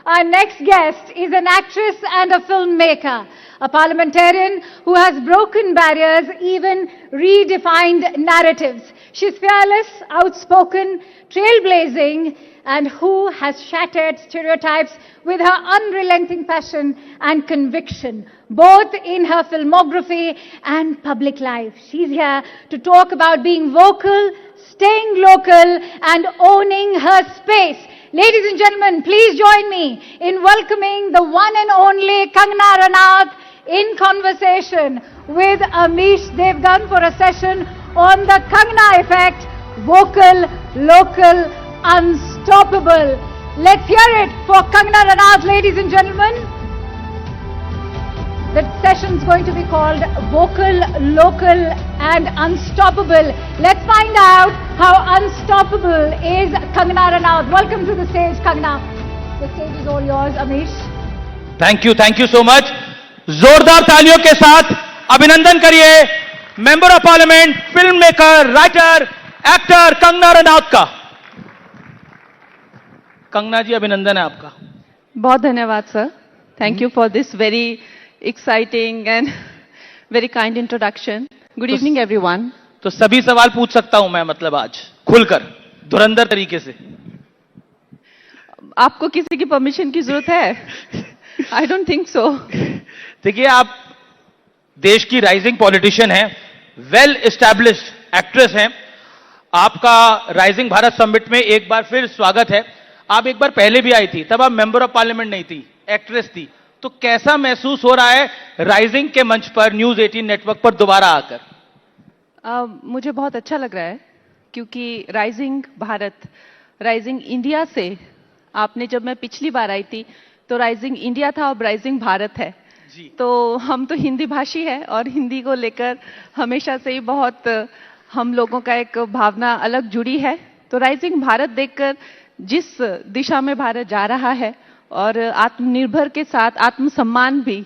Our next guest is an actress and a filmmaker, a parliamentarian who has broken barriers, even redefined narratives. She's fearless, outspoken, trailblazing, and who has shattered stereotypes with her unrelenting passion and conviction, both in her filmography and public life. She's here to talk about being vocal, staying local, and owning her space. Ladies and gentlemen, please join me in welcoming the one and only Kangana Ranaut in conversation with Amish Devgan for a session on the Kangana effect, vocal, local, unstoppable. Let's hear it for Kangana Ranaut, ladies and gentlemen. The session is going to be called Vocal, Local and Unstoppable. Let's find out how unstoppable is Kangana Ranaut. Welcome to the stage, Kangana. The stage is all yours, Amish. Thank you so much. जोरदार तालियों के साथ अभिनंदन करिए member of parliament, film maker, writer, actor Kangana Ranaut का। कंगना जी, अभिनंदन है आपका। बहुत धन्यवाद sir. Thank you for this very exciting and very kind introduction. Good evening everyone. तो सभी सवाल पूछ सकता हूं मैं, मतलब आज खुलकर धुरंधर तरीके से। आपको किसी की परमिशन की जरूरत है? I don't think so. देखिए, आप देश की राइजिंग पॉलिटिशियन हैं, वेल एस्टैब्लिश्ड एक्ट्रेस हैं। आपका राइजिंग भारत समिट में एक बार फिर स्वागत है। आप एक बार पहले भी आई थी, तब आप मेंबर ऑफ पार्लियामेंट नहीं थी, एक्ट्रेस थी। तो कैसा महसूस हो रहा है राइजिंग के मंच पर, न्यूज 18 नेटवर्क पर दोबारा आकर? मुझे बहुत अच्छा लग रहा है, क्योंकि राइजिंग भारत, राइजिंग इंडिया से, आपने जब मैं पिछली बार आई थी तो राइजिंग इंडिया था, अब राइजिंग भारत है जी। तो हम तो हिंदी भाषी है और हिंदी को लेकर हमेशा से ही बहुत हम लोगों का एक भावना अलग जुड़ी है। तो राइजिंग भारत देखकर जिस दिशा में भारत जा रहा है और आत्मनिर्भर के साथ आत्मसम्मान भी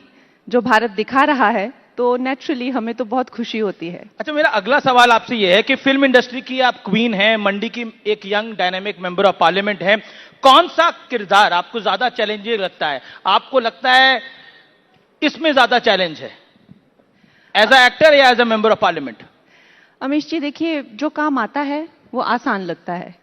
जो भारत दिखा रहा है, तो नेचुरली हमें तो बहुत खुशी होती है। अच्छा, मेरा अगला सवाल आपसे यह है कि फिल्म इंडस्ट्री की आप क्वीन हैं, मंडी की एक young dynamic member of parliament हैं। कौन सा किरदार आपको ज्यादा चैलेंजिंग लगता है? आपको लगता है इसमें ज्यादा चैलेंज है, एज अ एक्टर या as a member of parliament? Amish ji, देखिए, जो काम आता है वो आसान लगता है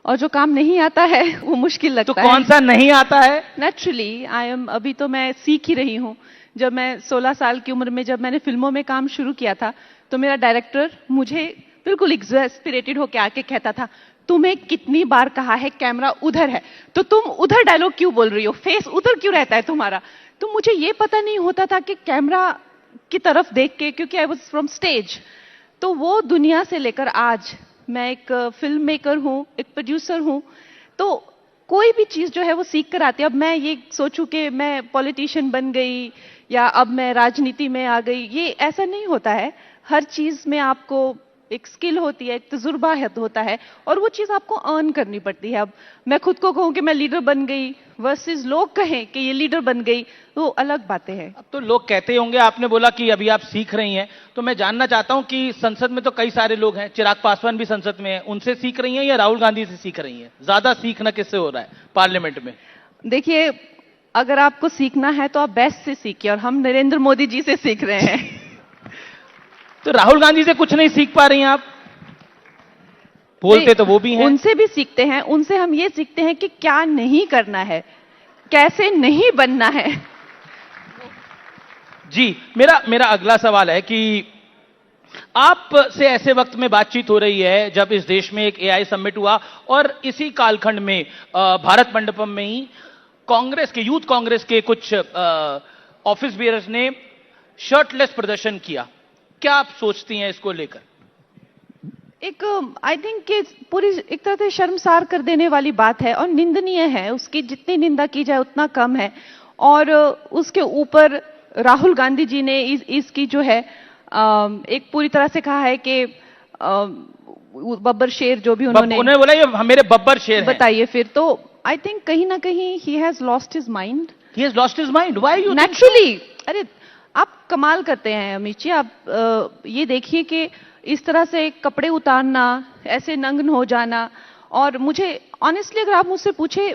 और जो काम नहीं आता है वो मुश्किल लगता है। तो कौन सा नहीं आता है? नेचुरली अभी तो मैं सीख ही रही हूँ। जब मैं 16 साल की उम्र में जब मैंने फिल्मों में काम शुरू किया था, तो मेरा डायरेक्टर मुझे बिल्कुल एक्सपेक्टेड होकर आके कहता था, तुम्हें कितनी बार कहा है कैमरा उधर है, तो तुम उधर डायलॉग क्यों बोल रही हो, फेस उधर क्यों रहता है तुम्हारा? तो मुझे ये पता नहीं होता था कि कैमरा की तरफ देख के, क्योंकि आई वाज फ्रॉम स्टेज, तो वो दुनिया से लेकर आज मैं एक फिल्म मेकर हूं, एक प्रोड्यूसर हूं, तो कोई भी चीज जो है वो सीख कर आती है। अब मैं ये सोचूं कि मैं पॉलिटिशियन बन गई या अब मैं राजनीति में आ गई, ये ऐसा नहीं होता है। हर चीज में आपको एक स्किल होती है, एक तजुर्बा होता है और वो चीज आपको अर्न करनी पड़ती है। अब मैं खुद को कहूं कि मैं लीडर बन गई वर्सेस लोग कहें कि ये लीडर बन गई, तो अलग बातें हैं। अब तो लोग कहते होंगे, आपने बोला कि अभी आप सीख रही हैं, तो मैं जानना चाहता हूं कि संसद में तो कई सारे लोग हैं, चिराग पासवान भी संसद में हैं, उनसे सीख रही हैं या राहुल गांधी से सीख रही हैं? ज्यादा सीखना किससे हो रहा है पार्लियामेंट में? देखिए, अगर आपको सीखना है तो आप बेस्ट से सीखिए और हम नरेंद्र मोदी जी से सीख रहे हैं। तो राहुल गांधी से कुछ नहीं सीख पा रही हैं आप? बोलते तो वो भी हैं। उनसे भी सीखते हैं, उनसे हम ये सीखते हैं कि क्या नहीं करना है, कैसे नहीं बनना है। जी, मेरा अगला सवाल है कि आप से ऐसे वक्त में बातचीत हो रही है जब इस देश में एक एआई समिट हुआ और इसी कालखंड में भारत मंडपम में ही कांग्रेस के, यूथ कांग्रेस के कुछ ऑफिस बियरर्स ने शर्टलेस प्रदर्शन किया। क्या आप सोचती हैं इसको लेकर? एक आई थिंक कि पूरी एक तरह से शर्मसार कर देने वाली बात है और निंदनीय है। उसकी जितनी निंदा की जाए उतना कम है। और उसके ऊपर राहुल गांधी जी ने इसकी जो है एक पूरी तरह से कहा है कि बब्बर शेर जो भी उन्होंने बोला, ये मेरे बब्बर शेर बताइए फिर। तो आई थिंक कहीं ना कहीं he has lost his mind. He has lost his mind. Why you? Naturally, अरे आप कमाल करते हैं अमित जी। आप ये देखिए कि इस तरह से कपड़े उतारना, ऐसे नंगन हो जाना, और मुझे ऑनेस्टली अगर आप मुझसे पूछे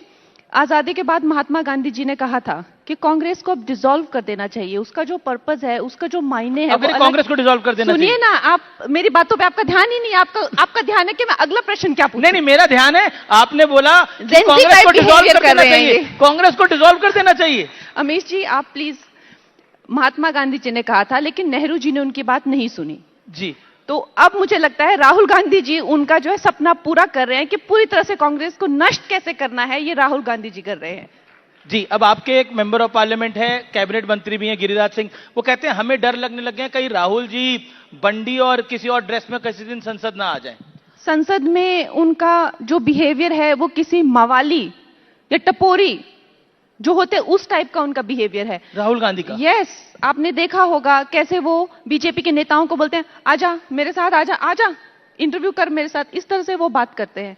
आजादी के बाद महात्मा गांधी जी ने कहा था कि कांग्रेस को अब डिसॉल्व कर देना चाहिए। उसका जो पर्पस है, उसका जो मायने है, अगर कांग्रेस को डिसॉल्व कर देना चाहिए। सुनिए ना, आप मेरी बातों पे आपका ध्यान ही नहीं, आपका ध्यान है कि मैं अगला प्रश्न क्या पूछूं? नहीं, मेरा ध्यान है, आपने बोला कि कांग्रेस को डिसॉल्व कर देना चाहिए, कांग्रेस को डिसॉल्व कर देना चाहिए। अमीश जी, आप प्लीज, महात्मा गांधी जी ने कहा था, लेकिन नेहरू जी ने उनकी बात नहीं सुनी जी। तो अब मुझे लगता है राहुल गांधी जी उनका जो है सपना पूरा कर रहे हैं कि पूरी तरह से कांग्रेस को नष्ट कैसे करना है, ये राहुल गांधी जी कर रहे हैं। जी, अब आपके एक मेंबर ऑफ पार्लियामेंट है, कैबिनेट मंत्री भी हैं, गिरिराज सिंह, वो कहते हैं हमें डर लगने लग गया कहीं राहुल जी बंडी और किसी और ड्रेस में किसी दिन संसद ना आ जाए। संसद में उनका जो बिहेवियर है वो किसी मवाली या टपोरी जो होते उस टाइप का उनका बिहेवियर है, राहुल गांधी का। यस, आपने देखा होगा कैसे वो बीजेपी के नेताओं को बोलते हैं आजा मेरे साथ, आजा आजा इंटरव्यू कर मेरे साथ, इस तरह से वो बात करते हैं।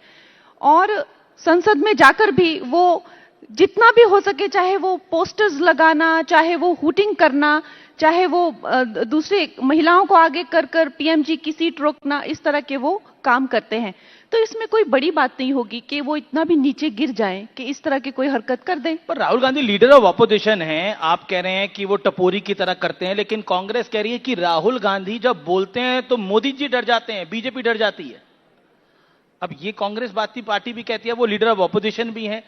और संसद में जाकर भी वो जितना भी हो सके, चाहे वो पोस्टर्स लगाना, चाहे वो हुटिंग करना, चाहे वो दूसरे महिलाओं को आगे कर कर पीएमजी की सीट रोकना, इस तरह के वो काम करते हैं। तो इसमें कोई बड़ी बात नहीं होगी कि वो इतना भी नीचे गिर जाएं कि इस तरह की कोई हरकत कर दें। पर Rahul Gandhi leader of opposition हैं, आप कह रहे हैं कि वो टपोरी की तरह करते हैं, लेकिन कांग्रेस कह रही है कि राहुल गांधी जब बोलते हैं तो मोदी जी डर जाते हैं, बीजेपी डर जाती है। अब ये कांग्रेस बाती पार्टी भी कहती है, वो लीडर ऑफ ऑपोजिशन भी है।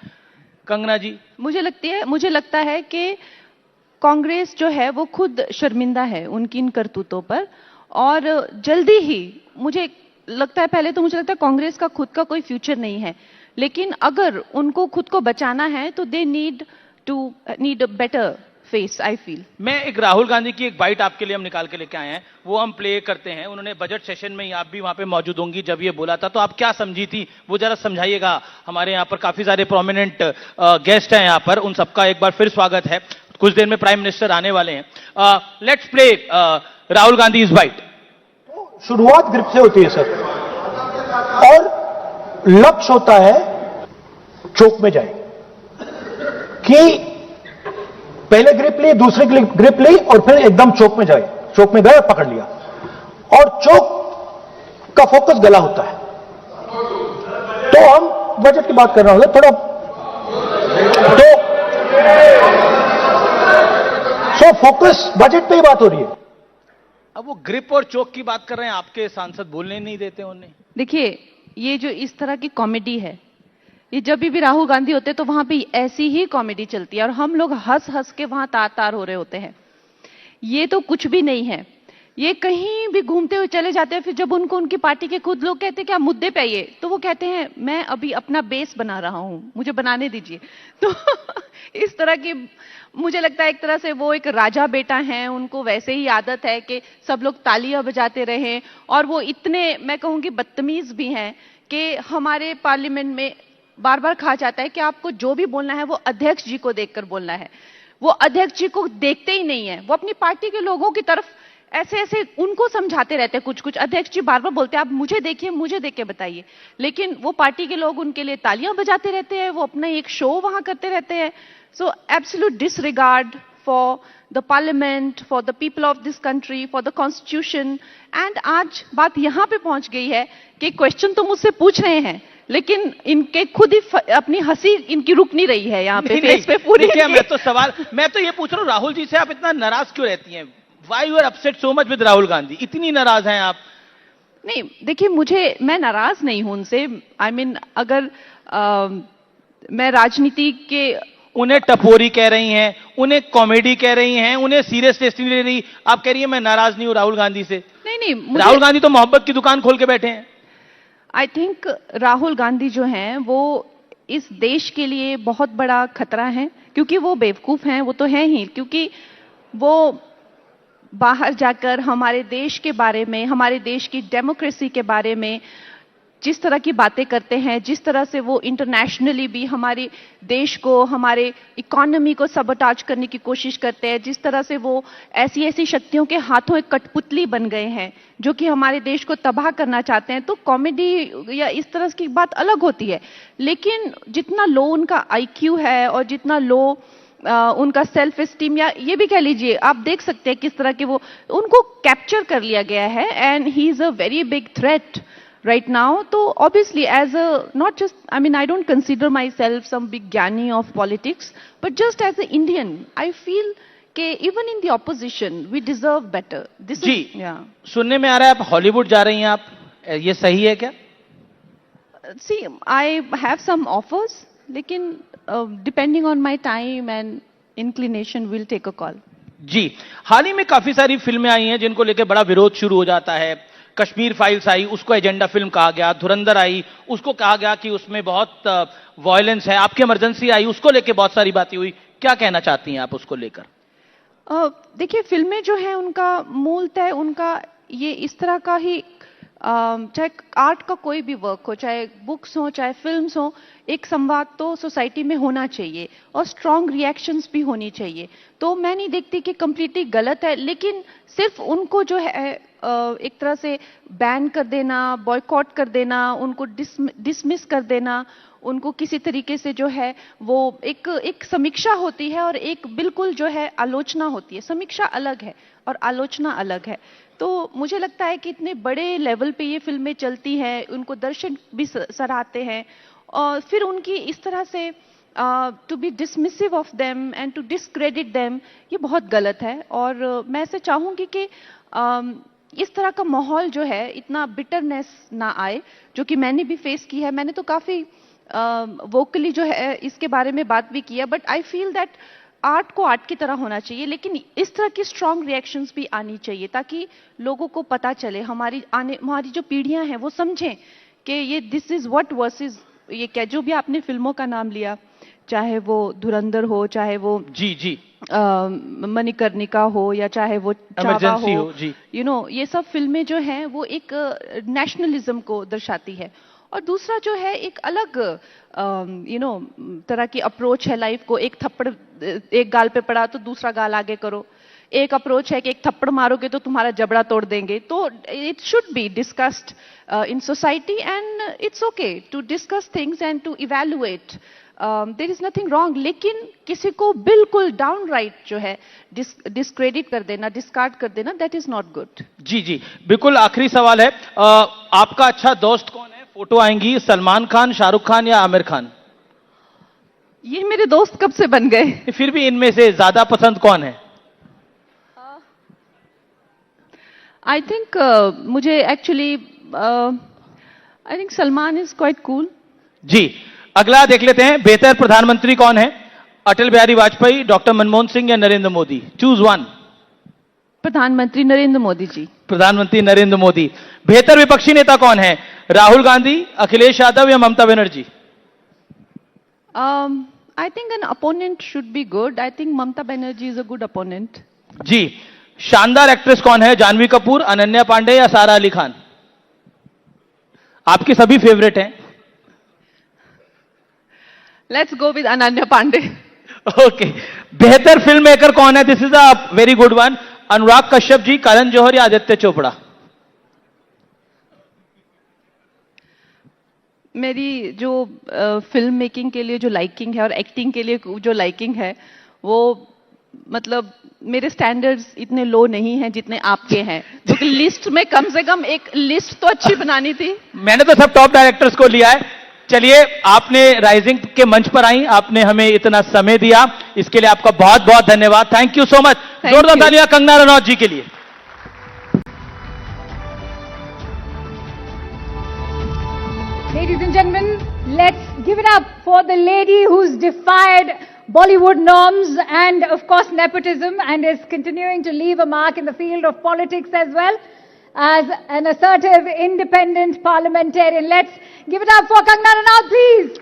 कंगना जी, मुझे लगता है कि कांग्रेस जो है वो खुद शर्मिंदा है उनकी इन करतूतों पर, और जल्दी ही मुझे लगता है, पहले तो मुझे लगता है कांग्रेस का खुद का कोई फ्यूचर नहीं है, लेकिन अगर उनको खुद को बचाना है तो they need a better face, I feel. मैं एक राहुल गांधी की एक बाइट आपके लिए हम निकाल के लेके आए हैं, वो हम प्ले करते हैं। उन्होंने बजट सेशन में ही, आप भी वहां पे मौजूद होंगी जब ये बोला था, तो आप क्या समझी थी वो जरा समझाइएगा। हमारे यहाँ पर काफी सारे प्रोमिनेंट गेस्ट हैं, यहाँ पर उन सबका एक बार फिर स्वागत है। कुछ देर में प्राइम मिनिस्टर आने वाले हैं। Let's play Rahul Gandhi is bite. शुरुआत ग्रिप से होती है सर, और लक्ष्य होता है चोक में जाए, कि पहले ग्रिप ली, दूसरी ग्रिप ली, और फिर एकदम चोक में जाए। चोक में गए, पकड़ लिया, और चोक का फोकस गला होता है। तो हम बजट की बात कर रहे हैं थोड़ा, तो फोकस बजट पे ही बात हो रही है। अब वो ग्रिप और चोक की बात कर रहे हैं, आपके सांसद बोलने नहीं देते उन्हें। देखिए, ये जो इस तरह की कॉमेडी है, ये जब भी राहुल गांधी होते तो वहां पे ऐसी ही कॉमेडी चलती है, और हम लोग हंस हंस के वहां तार तार हो रहे होते हैं। ये तो कुछ भी नहीं है, ये कहीं भी घूमते हुए चले जाते हैं। फिर जब उनको उनकी पार्टी के खुद लोग कहते हैं कि आप मुद्दे पे आइए, तो वो कहते हैं मैं अभी अपना बेस बना रहा हूं, मुझे बनाने दीजिए। तो इस तरह की, मुझे लगता है एक तरह से वो एक राजा बेटा हैं, उनको वैसे ही आदत है कि सब लोग तालियां बजाते रहें, और वो इतने, मैं कहूंगी, बदतमीज भी हैं कि हमारे पार्लियामेंट में बार बार कहा जाता है कि आपको जो भी बोलना है वो अध्यक्ष जी को देखकर बोलना है। वो अध्यक्ष जी को देखते ही नहीं है, वो अपनी पार्टी के लोगों की तरफ ऐसे ऐसे उनको समझाते रहते हैं कुछ कुछ। अध्यक्ष जी बार बार बोलते हैं आप मुझे देखिए, मुझे देख के बताइए, लेकिन वो पार्टी के लोग उनके लिए तालियां बजाते रहते हैं, वो अपना एक शो वहां करते रहते हैं। सो absolute disregard for the parliament, for the people of this country, for the constitution. And आज बात यहां पे पहुंच गई है कि क्वेश्चन तो मुझसे पूछ रहे हैं, लेकिन इनके खुद ही अपनी हंसी इनकी रुक नहीं रही है यहाँ पे फेस पे पूरी। मैं तो ये पूछ रहा हूँ, राहुल जी से आप इतना नाराज क्यों रहती हैं? Why you are upset so much with Rahul Gandhi? इतनी नाराज हैं आप? नहीं, देखिए, मैं नाराज नहीं हूं उनसे। आई मीन, अगर मैं राजनीति के, उन्हें टपोरी कह रही हैं, उन्हें कॉमेडी कह रही हैं, उन्हें सीरियस टेस्ट नहीं ले रही, आप कह रही हैं मैं नाराज नहीं हूं राहुल गांधी से। नहीं, राहुल गांधी तो मोहब्बत की दुकान खोल के बैठे हैं। आई थिंक राहुल गांधी जो हैं वो इस देश के लिए बहुत बड़ा खतरा है, क्योंकि वो बेवकूफ हैं, वो तो हैं ही, क्योंकि वो बाहर जाकर हमारे देश के बारे में, हमारे देश की डेमोक्रेसी के बारे में जिस तरह की बातें करते हैं, जिस तरह से वो इंटरनेशनली भी हमारे देश को, हमारे इकोनॉमी को सबोटाज करने की कोशिश करते हैं, जिस तरह से वो ऐसी ऐसी शक्तियों के हाथों एक कठपुतली बन गए हैं जो कि हमारे देश को तबाह करना चाहते हैं, तो कॉमेडी या इस तरह की बात अलग होती है। लेकिन जितना लो उनका आईक्यू है और जितना लो उनका सेल्फ एस्टीम, या ये भी कह लीजिए, आप देख सकते हैं किस तरह के वो, उनको कैप्चर कर लिया गया है, and he is a very big threat right now. So obviously, as a not just, I mean, I don't consider myself some big gyani of politics, but just as an Indian, I feel कि even in the opposition, we deserve better. This जी, is, yeah. सुनने में आ रहा है आप Hollywood जा रही हैं, आप ये सही है क्या? See, I have some offers, लेकिन depending on my time and inclination, we'll take a call. जी, हाल ही में काफी सारी फिल्में आई हैं जिनको लेकर बड़ा विरोध शुरू हो जाता है. कश्मीर फाइल्स आई, उसको एजेंडा फिल्म कहा गया. धुरंधर आई, उसको कहा गया कि उसमें बहुत वायलेंस है. आपकी इमरजेंसी आई, उसको लेकर बहुत सारी बातें हुई. क्या कहना चाहती हैं आप उसको लेकर? देखिए, फिल्में जो है उनका मूलतः उनका ये इस तरह का ही, चाहे आर्ट का कोई भी वर्क हो, चाहे बुक्स हो, चाहे फिल्म्स हो, एक संवाद तो सोसाइटी में होना चाहिए और स्ट्रांग रिएक्शंस भी होनी चाहिए. तो मैं नहीं देखती कि कंप्लीटली गलत है, लेकिन सिर्फ उनको जो है एक तरह से बैन कर देना, बॉयकॉट कर देना, उनको डिसमिस कर देना, उनको किसी तरीके से जो है वो एक समीक्षा होती है और एक बिल्कुल जो है आलोचना होती है. समीक्षा अलग है और आलोचना अलग है. तो मुझे लगता है कि इतने बड़े लेवल पे ये फिल्में चलती हैं, उनको दर्शक भी सराहते हैं, और फिर उनकी इस तरह से to be dismissive of them and to discredit them, ये बहुत गलत है. और मैं ऐसे चाहूंगी कि इस तरह का माहौल जो है, इतना बिटरनेस ना आए, जो कि मैंने भी फेस की है. मैंने तो काफी वोकली जो है इसके बारे में बात भी किया, but I feel that art को आर्ट की तरह होना चाहिए, लेकिन इस तरह की स्ट्रांग रिएक्शंस भी आनी चाहिए ताकि लोगों को पता चले, हमारी जो पीढ़ियां हैं वो समझें कि ये दिस इज व्हाट वर्सेस ये क्या, जो भी आपने फिल्मों का नाम लिया, चाहे वो धुरंधर हो, चाहे वो जी मणिकर्णिका हो, या चाहे वो चावा हो, यू नो, ये सब फिल्में जो हैं वो एक नेशनलिज्म को दर्शाती है. और दूसरा जो है एक अलग तरह की अप्रोच है लाइफ को. एक थप्पड़ एक गाल पे पड़ा तो दूसरा गाल आगे करो. एक अप्रोच है कि एक थप्पड़ मारोगे तो तुम्हारा जबड़ा तोड़ देंगे. तो it should be discussed in society and it's okay to discuss things and to evaluate. There is nothing wrong, लेकिन किसी को बिल्कुल डाउन राइट जो है डिस्क्रेडिट कर देना, डिस्कार्ड कर देना, दैट इज नॉट गुड. जी, बिल्कुल. आखिरी सवाल है, आपका अच्छा दोस्त कौन है? फोटो आएंगी, सलमान खान, शाहरुख खान या आमिर खान? ये मेरे दोस्त कब से बन गए. फिर भी इनमें से ज्यादा पसंद कौन है? आई थिंक मुझे actually I think Salman is quite cool. जी, अगला देख लेते हैं. बेहतर प्रधानमंत्री कौन है? अटल बिहारी वाजपेयी, डॉक्टर मनमोहन सिंह या नरेंद्र मोदी? Choose one. प्रधानमंत्री नरेंद्र मोदी जी. प्रधानमंत्री नरेंद्र मोदी. बेहतर विपक्षी नेता कौन है? राहुल गांधी, अखिलेश यादव या Mamata Banerjee? I think an opponent should be good. I think Mamata Banerjee is a good opponent. जी, शानदार एक्ट्रेस कौन है? जानवी कपूर, अनन्या पांडे या सारा अली खान? आपकी सभी फेवरेट हैं. Let's go with Ananya Pandey. Okay. बेहतर फिल्म मेकर कौन है? This is a very good one. Anurag Kashyap ji, Karan Johar या आदित्य चोपड़ा? मेरी जो फिल्म मेकिंग के लिए जो लाइकिंग है और एक्टिंग के लिए जो लाइकिंग है, वो मतलब मेरे स्टैंडर्ड्स इतने लो नहीं हैं जितने आपके हैं. क्योंकि लिस्ट में कम से कम एक लिस्ट तो अच्छी बनानी थी. मैंने तो सब टॉप डायरेक्टर्स को लिया है. चलिए, आपने राइजिंग के मंच पर आई, आपने हमें इतना समय दिया, इसके लिए आपका बहुत बहुत धन्यवाद. Thank you so much. जोरदार तालियां कंगना रनौत जी के लिए. Ladies and gentlemen, let's give it up for the lady who's defied Bollywood norms and, of course, nepotism, and is continuing to leave a mark in the field of politics as well as an assertive, independent parliamentarian. Let's give it up for Kangana Ranaut, please.